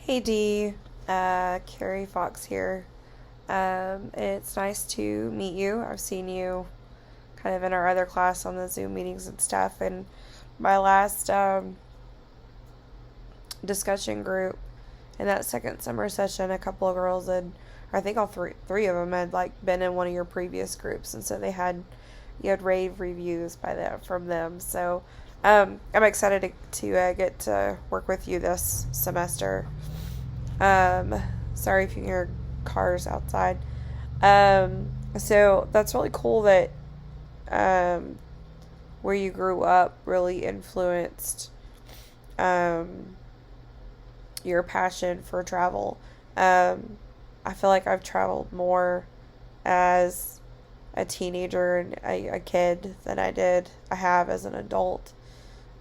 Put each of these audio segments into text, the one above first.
Hey Dee, Carrie Fox here. It's nice to meet you. I've seen you kind of in our other class on the Zoom meetings and stuff. And my last discussion group in that second summer session, a couple of girls had, or I think all three of them had like been in one of your previous groups, and so you had rave reviews from them. So I'm excited to get to work with you this semester. Sorry if you hear cars outside. So that's really cool that um, where you grew up really influenced um, your passion for travel. Um, I feel like I've traveled more as a teenager and a kid than I have as an adult.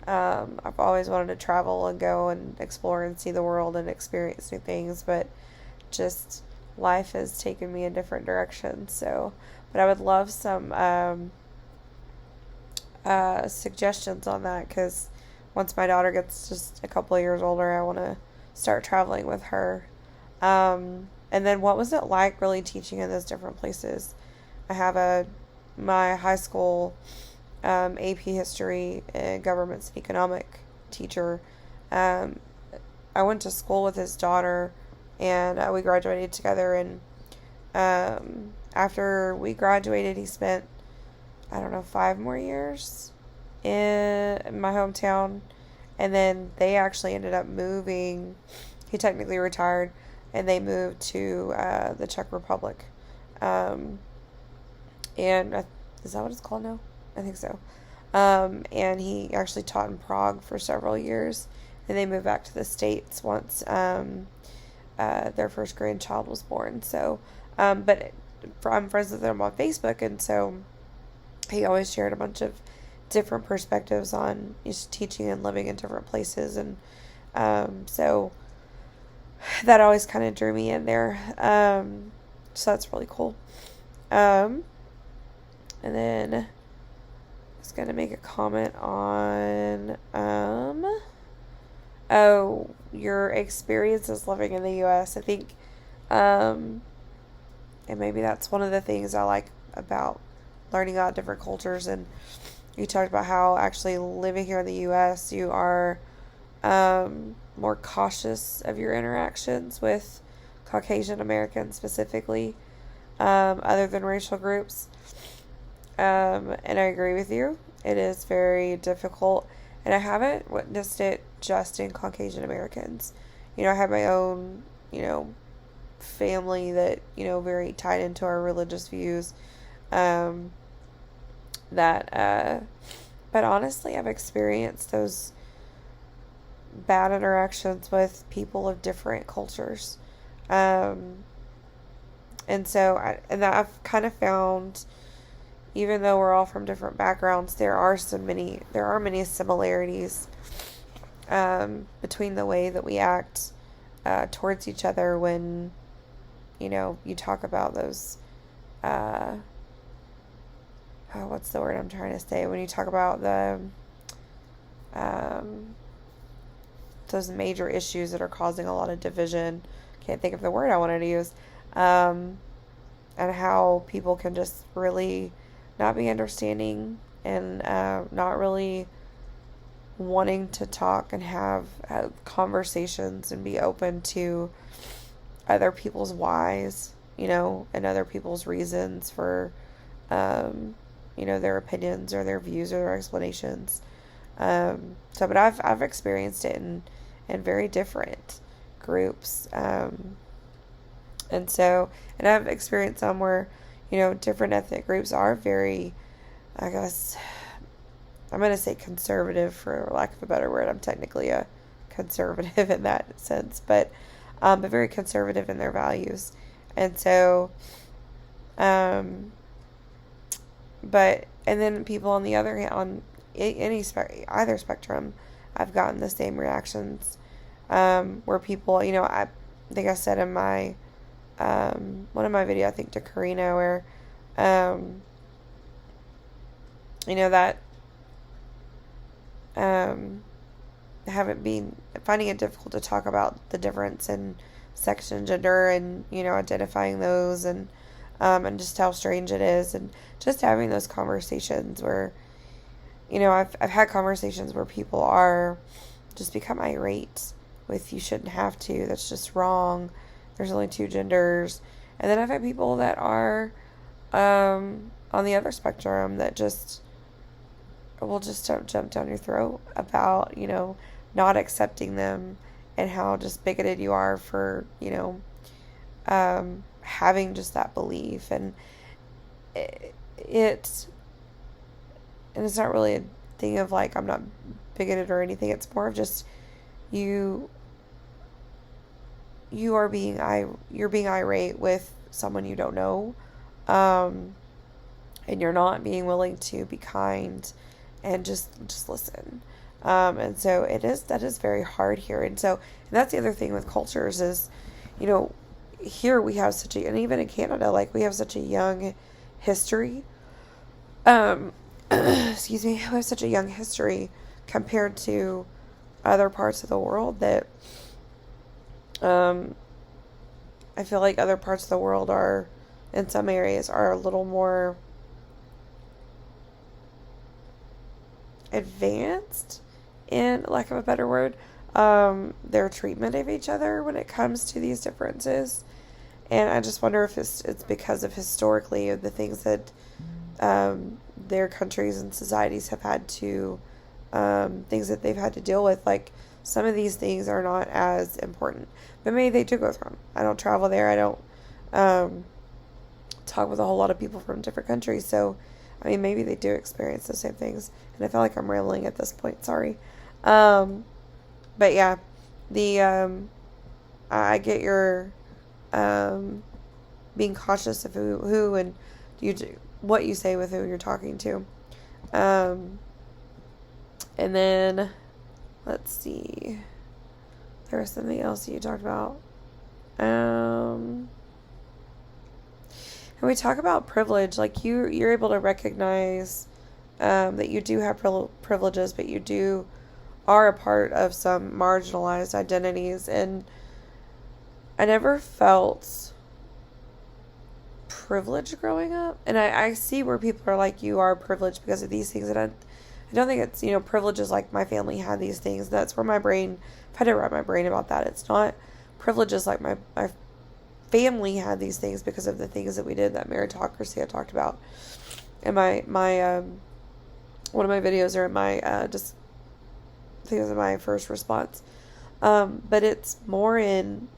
I've always wanted to travel and go and explore and see the world and experience new things, but just life has taken me in different directions. So, but I would love some suggestions on that because once my daughter gets just a couple of years older, I want to start traveling with her. And then what was it like really teaching in those different places? I have my high school AP History and Governments and Economic teacher. Um, I went to school with his daughter, and we graduated together. And after we graduated, he spent, I don't know, 5 more years in my hometown. And then they actually ended up moving. He technically retired, and they moved to the Czech Republic. Um, and is that what it's called now? I think so. And he actually taught in Prague for several years, and they moved back to the States once their first grandchild was born. So, but I'm friends with him on Facebook, and so he always shared a bunch of different perspectives on just teaching and living in different places, and so that always kind of drew me in there. So that's really cool. And then I was going to make a comment on your experiences living in the U.S. I think and maybe that's one of the things I like about learning about different cultures. And you talked about how actually living here in the U.S. you are more cautious of your interactions with Caucasian Americans specifically, other than racial groups. And I agree with you. It is very difficult. And I haven't witnessed it just in Caucasian Americans. I have my own, family that, very tied into our religious views. Um, but honestly, I've experienced those bad interactions with people of different cultures. Um, and so, I've kind of found, even though we're all from different backgrounds, there are many similarities between the way that we act towards each other when, you talk about those, what's the word I'm trying to say? When you talk about um, those major issues that are causing a lot of division, can't think of the word I wanted to use, and how people can just really not be understanding and not really wanting to talk and have conversations and be open to other people's whys, and other people's reasons for, their opinions or their views or their explanations. But I've experienced it in very different groups. And I've experienced some where, different ethnic groups are very, I guess, I'm going to say conservative for lack of a better word. I'm technically a conservative in that sense, but very conservative in their values. And so, and then people on the other hand, on either spectrum, I've gotten the same reactions, where people, I think I said in my, one of my videos, I think to Karina, where, that, finding it difficult to talk about the difference in sex and gender, and identifying those, and just how strange it is, and just having those conversations where I've had conversations where people are just become irate with, you shouldn't have to, that's just wrong, there's only two genders. And then I've had people that are on the other spectrum that just will just jump down your throat about not accepting them, and how just bigoted you are for having just that belief. And it's not really a thing of like, I'm not bigoted or anything. It's more of just you're being irate with someone you don't know, and you're not being willing to be kind and just listen. And so that is very hard here. And that's the other thing with cultures is, here we have and even in Canada, like, we have such a young history. Excuse me, we have such a young history compared to other parts of the world that, I feel like other parts of the world are, in some areas, are a little more advanced, in lack of a better word, their treatment of each other when it comes to these differences. And I just wonder if it's because of historically the things that their countries and societies have had to, things that they've had to deal with. Like, some of these things are not as important, but maybe they do go through them. I don't travel there. I don't talk with a whole lot of people from different countries. So, I mean, maybe they do experience the same things. And I feel like I'm rambling at this point. Sorry. But yeah, I get your being cautious of who and what you say with who you're talking to. And then let's see. There was something else you talked about. And we talk about privilege. Like, you're able to recognize that you do have privileges, but you are a part of some marginalized identities. And I never felt privileged growing up. And I see where people are like, you are privileged because of these things. And I don't think it's, privileges like my family had these things. That's where my brain, if I had to wrap my brain about that, it's not privileges like my family had these things because of the things that we did, that meritocracy I talked about. And my one of my videos, or my, I think it was my first response. But it's more in,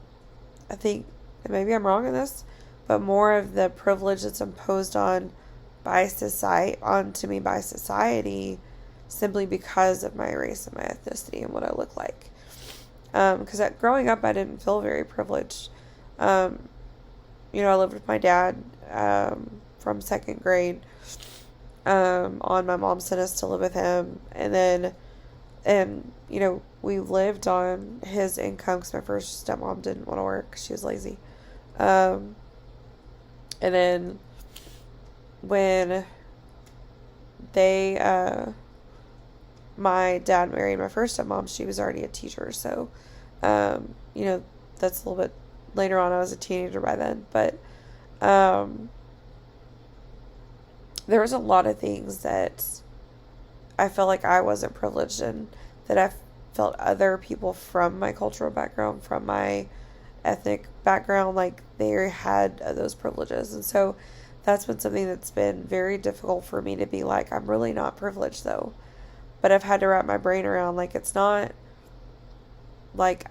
I think, and maybe I'm wrong in this, but more of the privilege that's imposed onto me by society, simply because of my race and my ethnicity and what I look like. Because growing up, I didn't feel very privileged. I lived with my dad from second grade on. My mom sent us to live with him, and we lived on his income because my first stepmom didn't want to work. She was lazy. And then when my dad married my first stepmom, she was already a teacher. So, that's a little bit later on. I was a teenager by then, but there was a lot of things that I felt like I wasn't privileged in, that I felt other people from my cultural background, from my ethnic background, like they had those privileges. And so that's been something that's been very difficult for me to be like, I'm really not privileged though. But I've had to wrap my brain around, like, it's not like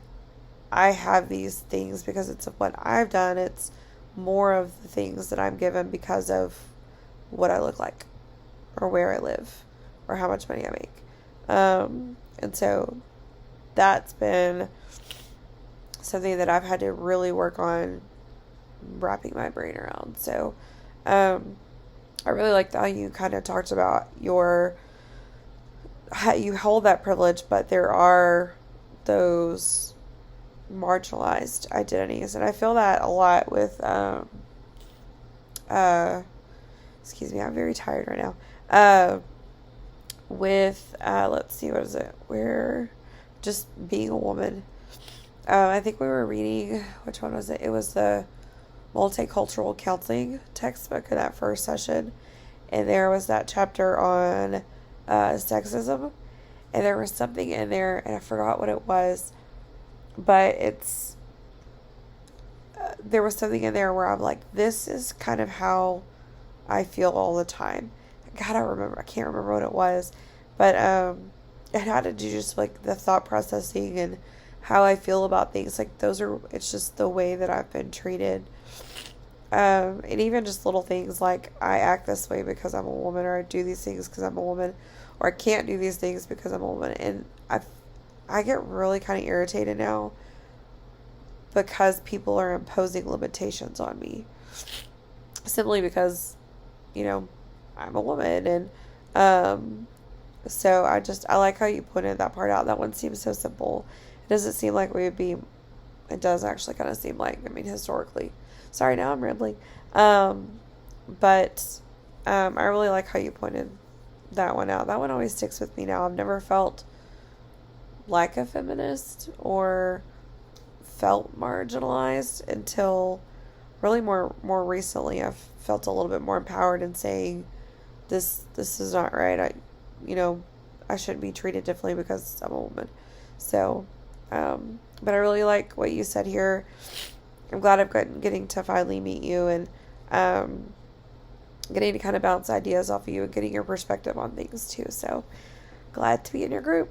I have these things because it's of what I've done. It's more of the things that I'm given because of what I look like, or where I live, or how much money I make. And so that's been something that I've had to really work on wrapping my brain around. So I really liked how you kind of talked about how you hold that privilege, but there are those marginalized identities. And I feel that a lot with excuse me, I'm very tired right now. With let's see, what is it? just being a woman. I think we were reading, which one was it? It was the multicultural counseling textbook in that first session. And there was that chapter on sexism. And there was something in there, and I forgot what it was. But there was something in there where I'm like, this is kind of how I feel all the time. God, I can't remember what it was. But it had to do just like the thought processing and how I feel about things. Like it's just the way that I've been treated. And even just little things like I act this way because I'm a woman, or I do these things because I'm a woman, or I can't do these things because I'm a woman. And I get really kind of irritated now because people are imposing limitations on me simply because, I'm a woman. And so I like how you pointed that part out. That one seems so simple. It doesn't seem like it does actually kind of seem like, historically. Sorry, now I'm rambling. But I really like how you pointed that one out. That one always sticks with me now. I've never felt like a feminist or felt marginalized until really more recently. I've felt a little bit more empowered in saying this is not right. I shouldn't be treated differently because I'm a woman. So, but I really like what you said here. I'm glad getting to finally meet you and getting to kind of bounce ideas off of you and getting your perspective on things too. So glad to be in your group.